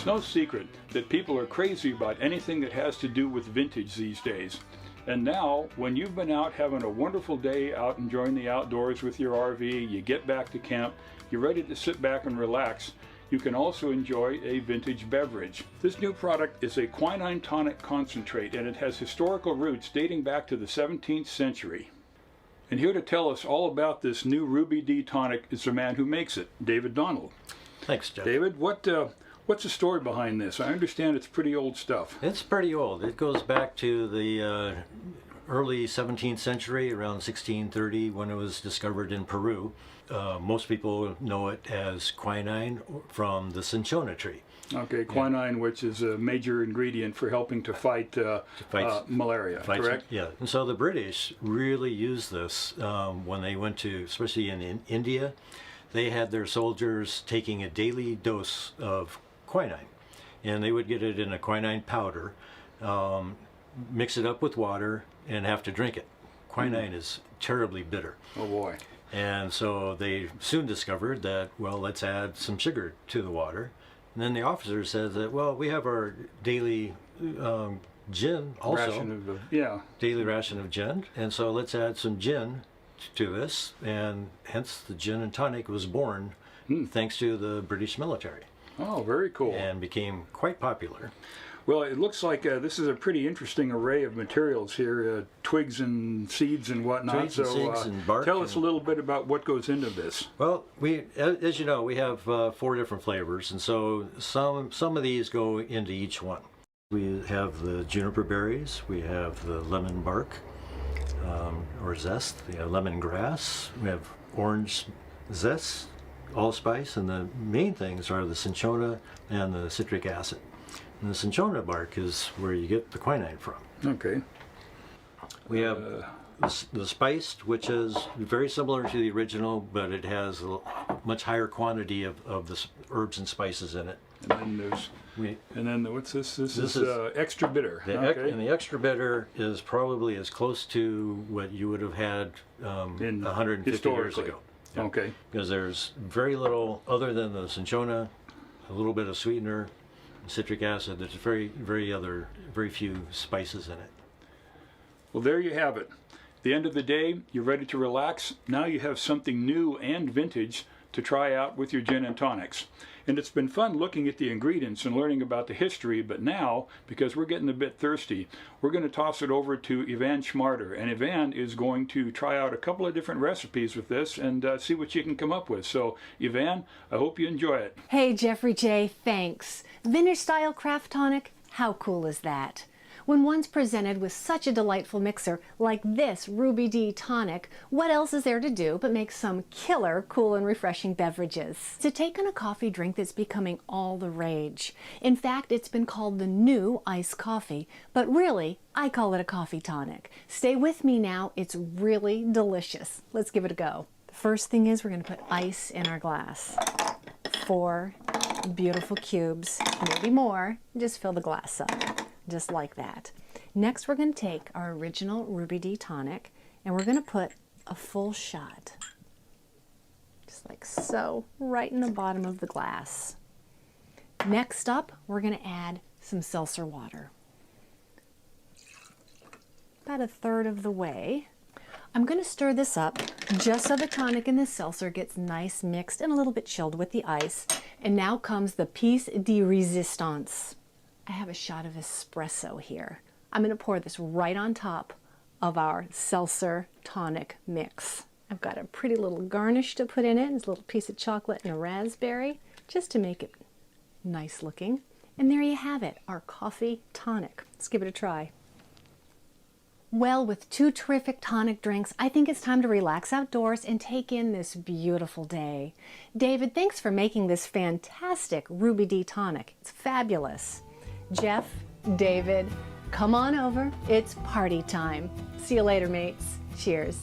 It's no secret that people are crazy about anything that has to do with vintage these days. And now, when you've been out having a wonderful day out enjoying the outdoors with your RV, you get back to camp, you're ready to sit back and relax, you can also enjoy a vintage beverage. This new product is a quinine tonic concentrate, and it has historical roots dating back to the 17th century. And here to tell us all about this new Ruby D tonic is the man who makes it, David Donald. Thanks, Jeff. David, what's the story behind this? I understand it's pretty old stuff. It's pretty old. It goes back to the early 17th century, around 1630, when it was discovered in Peru. Most people know it as quinine from the cinchona tree. Okay, quinine, which is a major ingredient for helping to fight malaria, correct? Yeah, and so the British really used this when they went to, especially in India, they had their soldiers taking a daily dose of quinine, and they would get it in a quinine powder, mix it up with water, and have to drink it. Quinine is terribly bitter. Oh boy. And so they soon discovered that, well, let's add some sugar to the water. And then the officer says that, well, we have our daily gin also. Daily ration of gin. And so let's add some gin to this. And hence the gin and tonic was born thanks to the British military. Oh, very cool. And became quite popular. Well, it looks like this is a pretty interesting array of materials here, twigs and seeds and whatnot. Twigs and seeds and bark. Tell us a little bit about what goes into this. Well, as you know, we have 4 different flavors, and so some of these go into each one. We have the juniper berries, we have the lemon bark or zest, the lemongrass, we have orange zest, allspice, and the main things are the cinchona and the citric acid. And the cinchona bark is where you get the quinine from. Okay. We have the spiced, which is very similar to the original, but it has a much higher quantity of the herbs and spices in it. And then what's this? This is extra bitter. And the extra bitter is probably as close to what you would have had 150 years ago. Yeah. Okay. Because there's very little other than the cinchona, a little bit of sweetener, citric acid. There's very few spices in it. Well, there you have it. At the end of the day, you're ready to relax. Now you have something new and vintage to try out with your gin and tonics. And it's been fun looking at the ingredients and learning about the history, but now, because we're getting a bit thirsty, we're going to toss it over to Ivan Schmarter. And Ivan is going to try out a couple of different recipes with this and see what you can come up with. So, Ivan, I hope you enjoy it. Hey, Jeffrey J., thanks. Vintage-style craft tonic? How cool is that? When one's presented with such a delightful mixer like this Ruby D tonic, what else is there to do but make some killer, cool and refreshing beverages? To take on a coffee drink that's becoming all the rage. In fact, it's been called the new iced coffee, but really, I call it a coffee tonic. Stay with me now, it's really delicious. Let's give it a go. The first thing is we're going to put ice in our glass. 4 beautiful cubes, maybe more. Just fill the glass up. Just like that. Next, we're going to take our original Ruby D tonic and we're going to put a full shot, just like so, right in the bottom of the glass. Next up, we're going to add some seltzer water. About 1/3 of the way. I'm going to stir this up just so the tonic and the seltzer gets nice mixed and a little bit chilled with the ice. And now comes the piece de resistance. I have a shot of espresso here. I'm going to pour this right on top of our seltzer tonic mix. I've got a pretty little garnish to put in it. It's a little piece of chocolate and a raspberry, just to make it nice looking. And there you have it, our coffee tonic. Let's give it a try. Well, with 2 terrific tonic drinks, I think it's time to relax outdoors and take in this beautiful day. David, thanks for making this fantastic Ruby D tonic. It's fabulous. Jeff, David, come on over. It's party time. See you later, mates. Cheers.